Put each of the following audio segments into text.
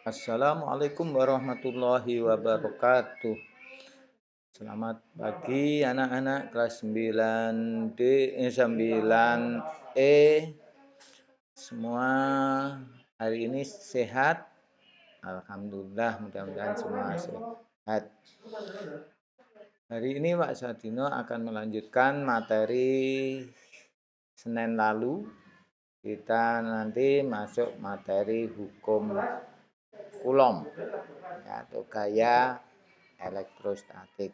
Assalamualaikum warahmatullahi wabarakatuh. Selamat pagi anak-anak kelas 9D, 9E. Semua hari ini sehat. Alhamdulillah, mudah-mudahan semua sehat. Hari ini Pak Sadino akan melanjutkan materi Senin lalu. Kita nanti masuk materi hukum Coulomb atau gaya elektrostatik.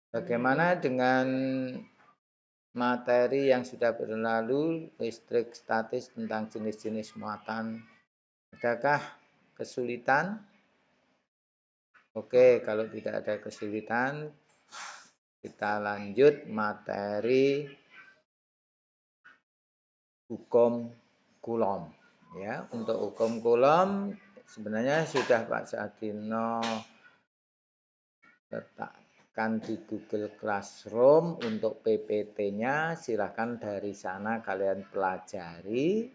Bagaimana dengan materi yang sudah berlalu, listrik statis tentang jenis-jenis muatan? Adakah kesulitan? Oke, kalau tidak ada kesulitan, kita lanjut materi hukum Coulomb. Ya, untuk hukum Coulomb sebenarnya sudah Pak Sadino letakkan di Google Classroom untuk PPT-nya. Silahkan dari sana kalian pelajari.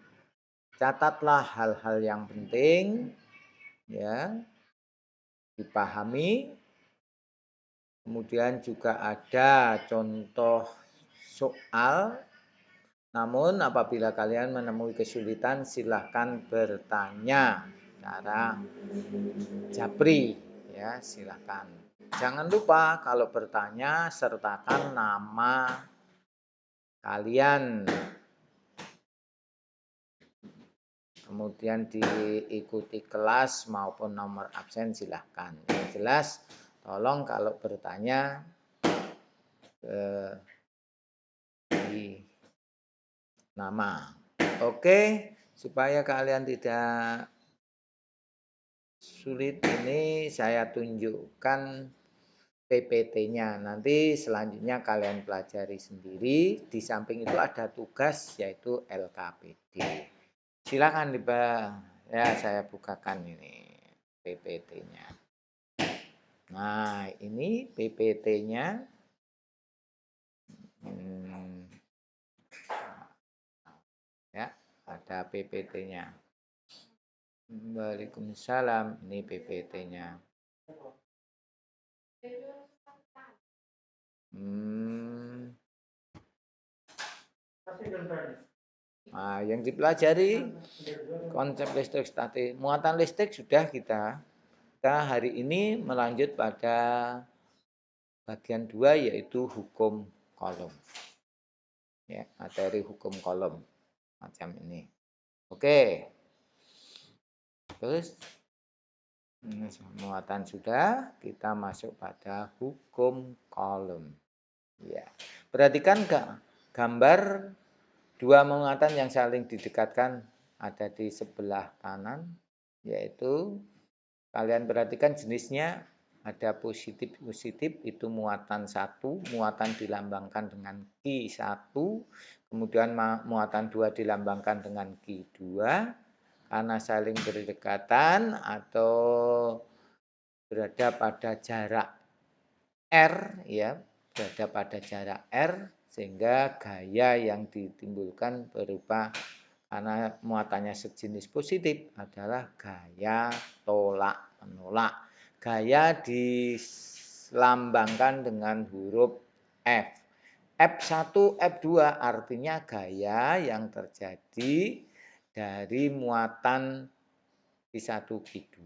Catatlah hal-hal yang penting, ya, dipahami. Kemudian juga ada contoh soal. Namun apabila kalian menemui kesulitan, silahkan bertanya secara japri, ya, silahkan. Jangan lupa kalau bertanya sertakan nama kalian. Kemudian diikuti kelas maupun nomor absen silahkan. Yang jelas tolong kalau bertanya di nama. Oke, supaya kalian tidak sulit ini saya tunjukkan PPT-nya. Nanti selanjutnya kalian pelajari sendiri. Di samping itu ada tugas yaitu LKPD. Silakan ya saya bukakan ini PPT-nya. Nah, ini PPT-nya. Ya, ada PPT-nya. Waalaikumsalam, ini PPT-nya. Nah, yang dipelajari konsep listrik statis. Muatan listrik sudah kita hari ini melanjut pada bagian 2 yaitu hukum Coulomb. Ya, materi hukum Coulomb macam ini. Oke. Terus muatan sudah, kita masuk pada hukum Coulomb. Ya. Perhatikan gambar dua muatan yang saling didekatkan ada di sebelah kanan, yaitu kalian perhatikan jenisnya ada positif itu muatan 1, muatan dilambangkan dengan Q1, kemudian muatan 2 dilambangkan dengan Q2. Karena saling berdekatan atau berada pada jarak R, ya, berada pada jarak R, sehingga gaya yang ditimbulkan berupa karena muatannya sejenis positif adalah gaya tolak menolak. Gaya dilambangkan dengan huruf F. F1, F2 artinya gaya yang terjadi dari muatan Q1, Q2.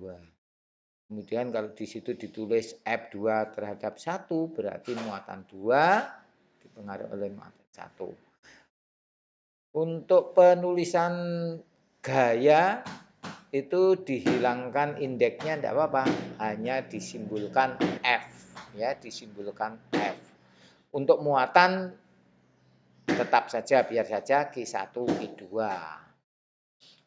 Kemudian kalau di situ ditulis F2 terhadap 1 berarti muatan 2 dipengaruhi oleh muatan 1. Untuk penulisan gaya itu dihilangkan indeksnya tidak apa-apa, hanya disimbolkan F, ya, disimbolkan F. Untuk muatan tetap saja biar saja Q1, Q2.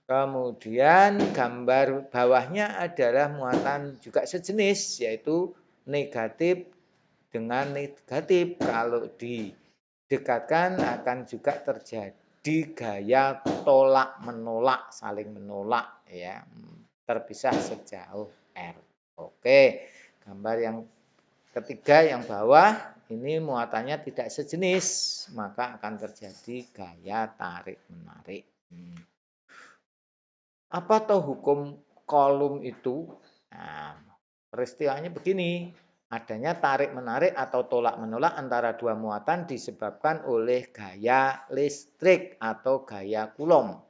Kemudian gambar bawahnya adalah muatan juga sejenis yaitu negatif dengan negatif. Kalau didekatkan akan juga terjadi gaya tolak menolak, saling menolak, ya, terpisah sejauh R. Oke, gambar yang ketiga yang bawah ini muatannya tidak sejenis, maka akan terjadi gaya tarik menarik. Apa toh hukum kolom itu, nah, peristiwanya begini, adanya tarik-menarik atau tolak-menolak antara dua muatan disebabkan oleh gaya listrik atau gaya Coulomb.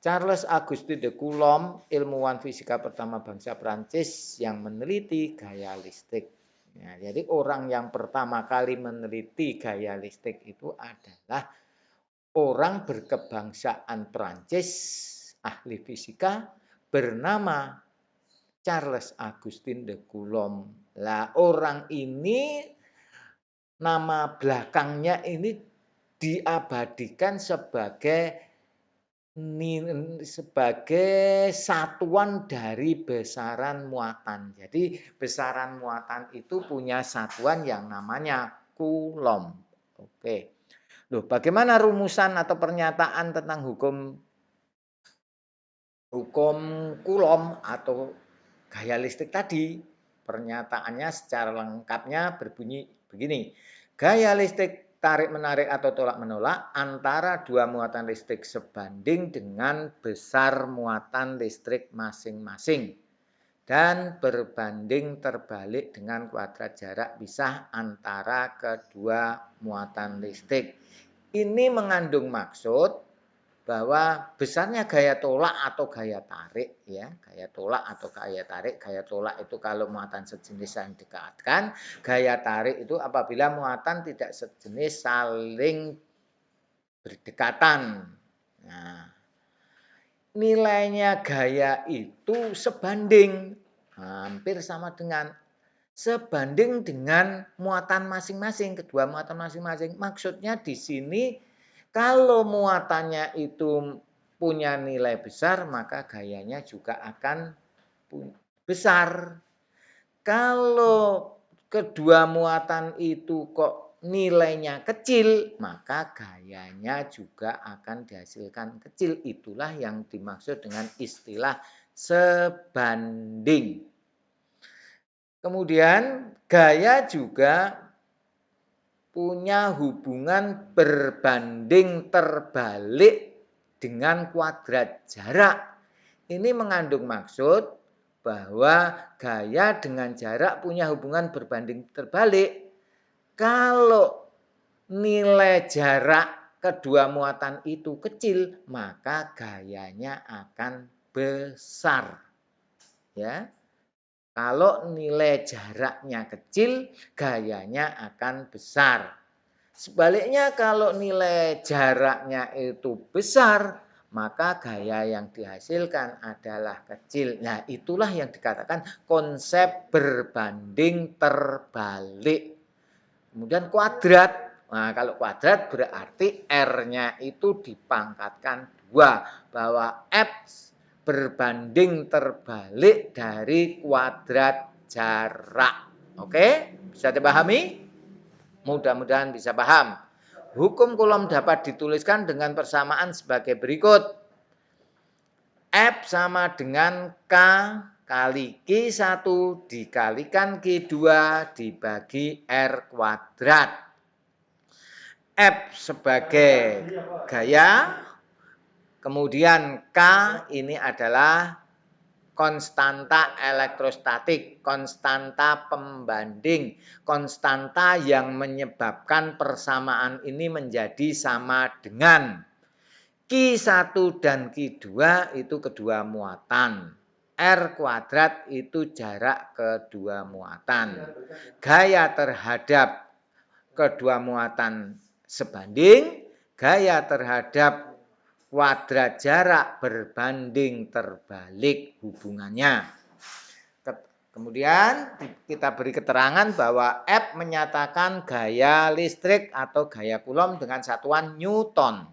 Charles Auguste de Coulomb, ilmuwan fisika pertama bangsa Prancis yang meneliti gaya listrik. Ya, jadi orang yang pertama kali meneliti gaya listrik itu adalah orang berkebangsaan Prancis, ahli fisika, bernama Charles Augustin de Coulomb. Lah orang ini nama belakangnya ini diabadikan sebagai satuan dari besaran muatan. Jadi besaran muatan itu punya satuan yang namanya Coulomb. Oke. Loh, bagaimana rumusan atau pernyataan tentang hukum Coulomb atau gaya listrik tadi? Pernyataannya secara lengkapnya berbunyi begini. Gaya listrik tarik-menarik atau tolak-menolak antara dua muatan listrik sebanding dengan besar muatan listrik masing-masing dan berbanding terbalik dengan kuadrat jarak pisah antara kedua muatan listrik. Ini mengandung maksud bahwa besarnya gaya tolak atau gaya tarik, ya, gaya tolak atau gaya tarik. Gaya tolak itu kalau muatan sejenis yang dekatkan, gaya tarik itu apabila muatan tidak sejenis saling berdekatan. Nah, nilainya gaya itu sebanding, hampir sama dengan sebanding dengan muatan masing-masing, kedua muatan masing-masing. Maksudnya di sini kalau muatannya itu punya nilai besar, maka gayanya juga akan besar. Kalau kedua muatan itu kok nilainya kecil, maka gayanya juga akan dihasilkan kecil. Itulah yang dimaksud dengan istilah sebanding. Kemudian gaya juga punya hubungan berbanding terbalik dengan kuadrat jarak. Ini mengandung maksud bahwa gaya dengan jarak punya hubungan berbanding terbalik. Kalau nilai jarak kedua muatan itu kecil, maka gayanya akan besar. Ya. Kalau nilai jaraknya kecil, gayanya akan besar. Sebaliknya kalau nilai jaraknya itu besar, maka gaya yang dihasilkan adalah kecil. Nah, itulah yang dikatakan konsep berbanding terbalik. Kemudian kuadrat. Nah, kalau kuadrat berarti R-nya itu dipangkatkan 2. Bahwa F berbanding terbalik dari kuadrat jarak. Oke, bisa dipahami? Mudah-mudahan bisa paham. Hukum Coulomb dapat dituliskan dengan persamaan sebagai berikut. F sama dengan K kali Q1 dikalikan Q2 dibagi R kuadrat. F sebagai gaya, kemudian K ini adalah konstanta elektrostatik, konstanta pembanding, konstanta yang menyebabkan persamaan ini menjadi sama dengan Q1 dan Q2 itu kedua muatan. R kuadrat itu jarak kedua muatan. Gaya terhadap kedua muatan sebanding, gaya terhadap kuadrat jarak berbanding terbalik hubungannya. Kemudian kita beri keterangan bahwa F menyatakan gaya listrik atau gaya Coulomb dengan satuan Newton.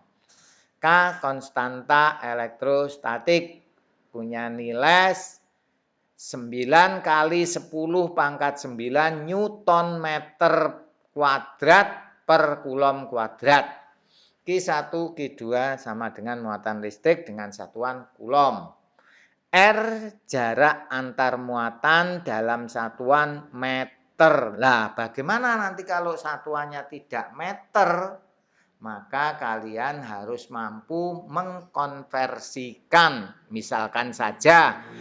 K konstanta elektrostatik punya nilai 9 kali 10 pangkat 9 Newton meter kuadrat per Coulomb kuadrat. Q1, Q2 sama dengan muatan listrik dengan satuan Coulomb. R jarak antar muatan dalam satuan meter. Lah, bagaimana nanti kalau satuannya tidak meter? maka kalian harus mampu mengkonversikan. Misalkan saja